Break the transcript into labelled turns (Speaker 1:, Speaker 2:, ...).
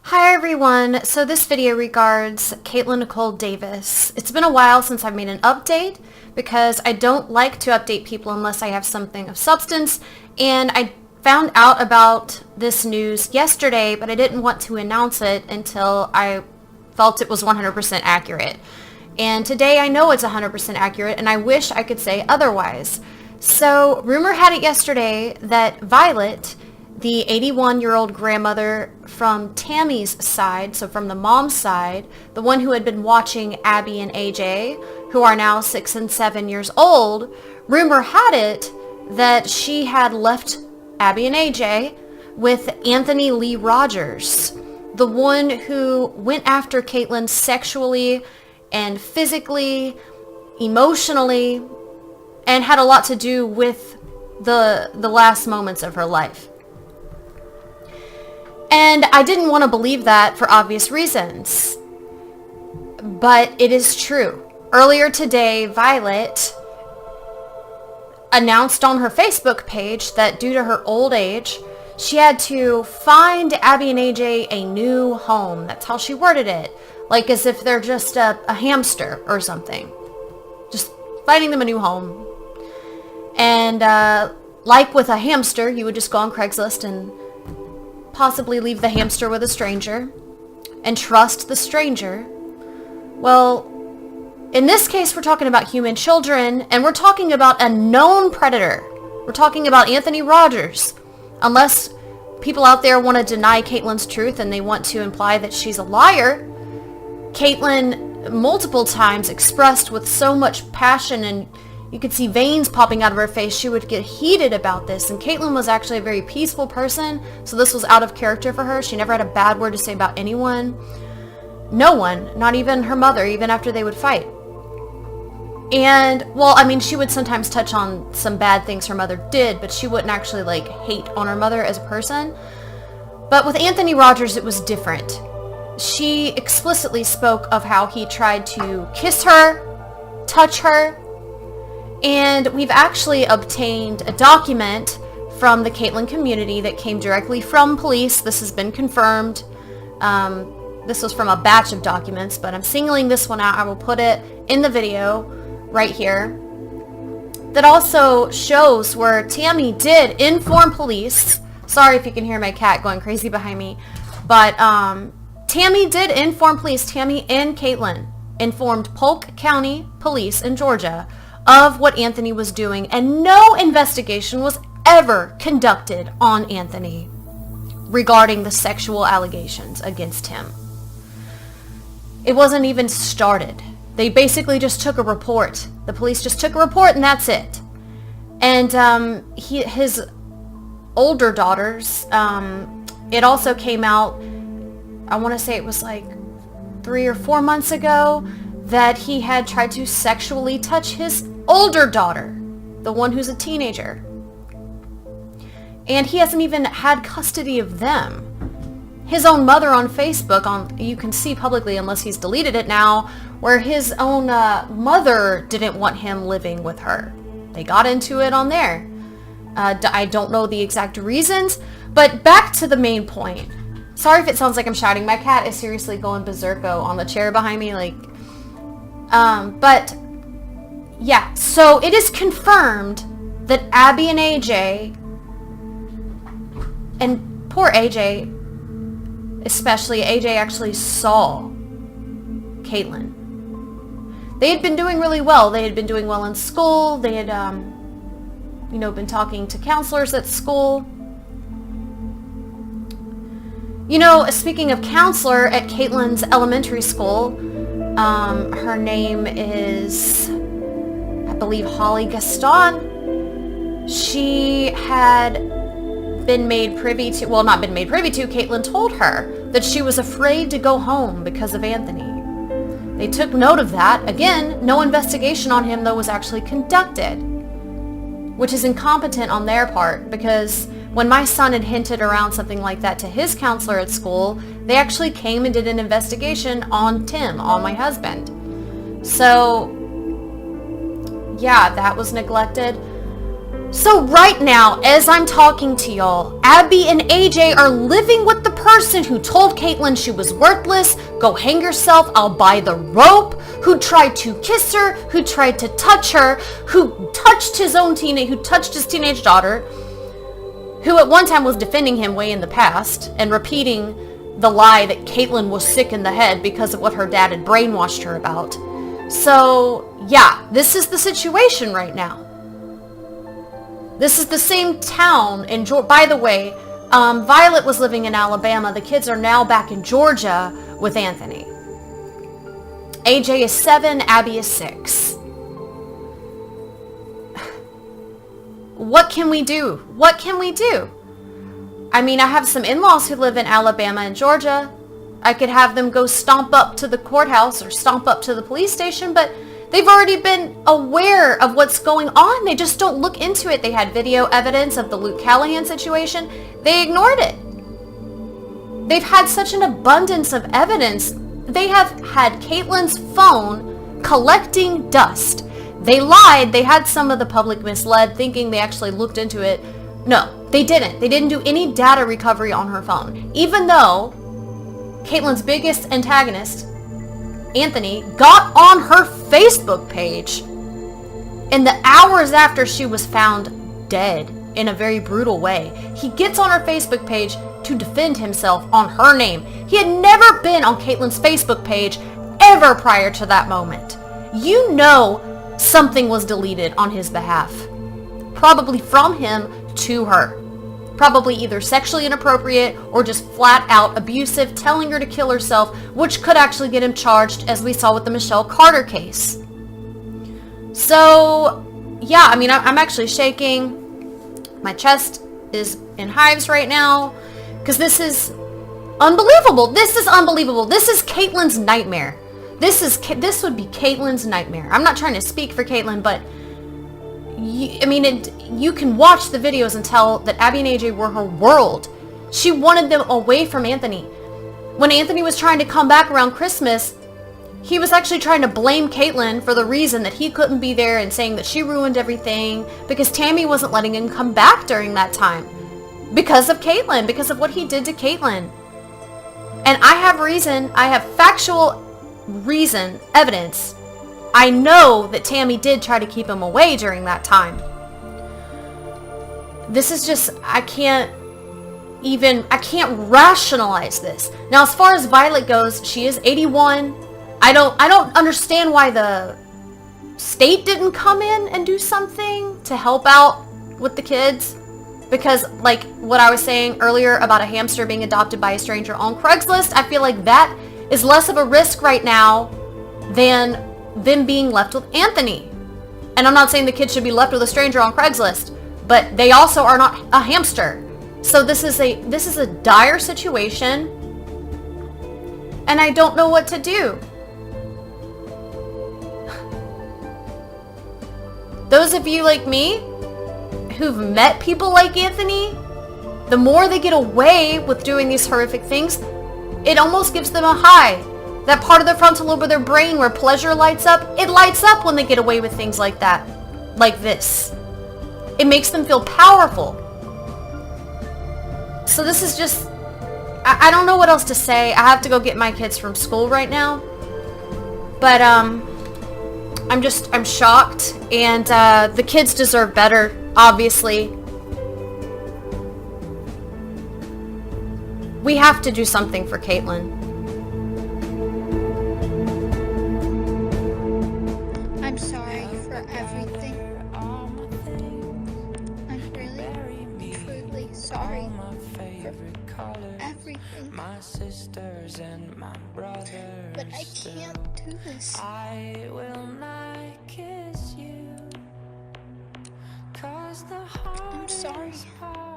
Speaker 1: Hi everyone, so this video regards Katelyn Nicole Davis. It's been a while since I've made an update because I don't like to update people unless I have something of substance, and I found out about this news yesterday, but I didn't want to announce it until I felt it was 100% accurate. And today I know it's 100% accurate, and I wish I could say otherwise. So rumor had it yesterday that Violet, the 81-year-old grandmother from Tammy's side, so from the mom's side, the one who had been watching Abby and AJ, who are now 6 and 7 years old, rumor had it that she had left Abby and AJ with Anthony Lee Rogers, the one who went after Katelyn sexually and physically, emotionally, and had a lot to do with the last moments of her life. And I didn't want to believe that for obvious reasons. But it is true. Earlier today, Violet announced on her Facebook page that due to her old age, she had to find Abby and AJ a new home. That's how she worded it. Like as if they're just a hamster or something. Just finding them a new home. And like with a hamster, you would just go on Craigslist and possibly leave the hamster with a stranger and trust the stranger. Well, in this case, we're talking about human children, and we're talking about a known predator. We're talking about Anthony Rogers. Unless people out there want to deny Katelyn's truth and they want to imply that she's a liar, Katelyn multiple times expressed with so much passion, and you could see veins popping out of her face. She would get heated about this, and Katelyn was actually a very peaceful person, so this was out of character for her. She never had a bad word to say about anyone. No one, not even her mother, even after they would fight. And, well, I mean, she would sometimes touch on some bad things her mother did, but she wouldn't actually, like, hate on her mother as a person. But with Anthony Rogers, it was different. She explicitly spoke of how he tried to kiss her, touch her, and we've actually obtained a document from the Katelyn community that came directly from police. This has been confirmed. This was from a batch of documents, but I'm singling this one out. I will put it in the video right here. That also shows where Tammy did inform police. Sorry if you can hear my cat going crazy behind me. But Tammy did inform police. Tammy and Katelyn informed Polk County Police in Georgia of what Anthony was doing, and no investigation was ever conducted on Anthony regarding the sexual allegations against him. It wasn't even started. They basically just took a report. The police just took a report and that's it. And his older daughters, it also came out, I want to say it was like 3 or 4 months ago, that he had tried to sexually touch his older daughter, the one who's a teenager. And he hasn't even had custody of them. His own mother on Facebook, you can see publicly, unless he's deleted it now, where his own mother didn't want him living with her. They got into it on there. I don't know the exact reasons, but back to the main point. Sorry if it sounds like I'm shouting. My cat is seriously going berserko on the chair behind me, like, but yeah, so it is confirmed that Abby and AJ, and poor AJ, especially AJ, actually saw Katelyn. They had been doing really well. They had been doing well in school. They had, been talking to counselors at school. Speaking of counselor at Katelyn's elementary school, her name is, I believe, Holly Gaston. She had been made privy to, well, not been made privy to, Katelyn told her that she was afraid to go home because of Anthony. They took note of that. Again, no investigation on him, though, was actually conducted, which is incompetent on their part, because when my son had hinted around something like that to his counselor at school, they actually came and did an investigation on Tim, on my husband. So, yeah, that was neglected. So right now, as I'm talking to y'all, Abby and AJ are living with the person who told Katelyn she was worthless, go hang yourself, I'll buy the rope, who tried to kiss her, who tried to touch her, who touched his teenage daughter, who at one time was defending him way in the past and repeating the lie that Katelyn was sick in the head because of what her dad had brainwashed her about. So yeah, this is the situation right now. This is the same town in Georgia. By the way, Violet was living in Alabama. The kids are now back in Georgia with Anthony. AJ is 7, Abby is 6. What can we do? What can we do? I mean, I have some in-laws who live in Alabama and Georgia. I could have them go stomp up to the courthouse or stomp up to the police station, but they've already been aware of what's going on. They just don't look into it. They had video evidence of the Luke Callahan situation. They ignored it. They've had such an abundance of evidence. They have had Katelyn's phone collecting dust. They lied. They had some of the public misled, thinking they actually looked into it. No, they didn't. They didn't do any data recovery on her phone. Even though Katelyn's biggest antagonist, Anthony, got on her Facebook page in the hours after she was found dead in a very brutal way. He gets on her Facebook page to defend himself on her name. He had never been on Katelyn's Facebook page ever prior to that moment. You know something was deleted on his behalf. Probably from him to her. Probably either sexually inappropriate or just flat out abusive, telling her to kill herself, which could actually get him charged, as we saw with the Michelle Carter case. So, yeah, I mean, I'm actually shaking. My chest is in hives right now, because this is unbelievable. This is unbelievable. This is Katelyn's nightmare. This would be Katelyn's nightmare. I'm not trying to speak for Katelyn, but you can watch the videos and tell that Abby and AJ were her world. She wanted them away from Anthony. When Anthony was trying to come back around Christmas, he was actually trying to blame Katelyn for the reason that he couldn't be there and saying that she ruined everything because Tammy wasn't letting him come back during that time. Because of Katelyn, because of what he did to Katelyn. And I have reason, I have factual reason, evidence. I know that Tammy did try to keep him away during that time. This is just, I can't rationalize this. Now, as far as Violet goes, she is 81. I don't understand why the state didn't come in and do something to help out with the kids. Because, like what I was saying earlier about a hamster being adopted by a stranger on Craigslist, I feel like that is less of a risk right now than them being left with Anthony. And I'm not saying the kids should be left with a stranger on Craigslist, but they also are not a hamster. So this is a dire situation, and I don't know what to do. Those of you like me who've met people like Anthony, the more they get away with doing these horrific things, it almost gives them a high. That part of the frontal lobe of their brain where pleasure lights up, it lights up when they get away with things like that. Like this. It makes them feel powerful. So this is just, I don't know what else to say. I have to go get my kids from school right now. But I'm shocked, and the kids deserve better, obviously. We have to do something for Katelyn.
Speaker 2: I'm sorry for everything. I'm really, truly sorry for everything. But I can't do this.
Speaker 3: I will not kiss you, 'cause the
Speaker 2: I'm sorry.
Speaker 3: hardest part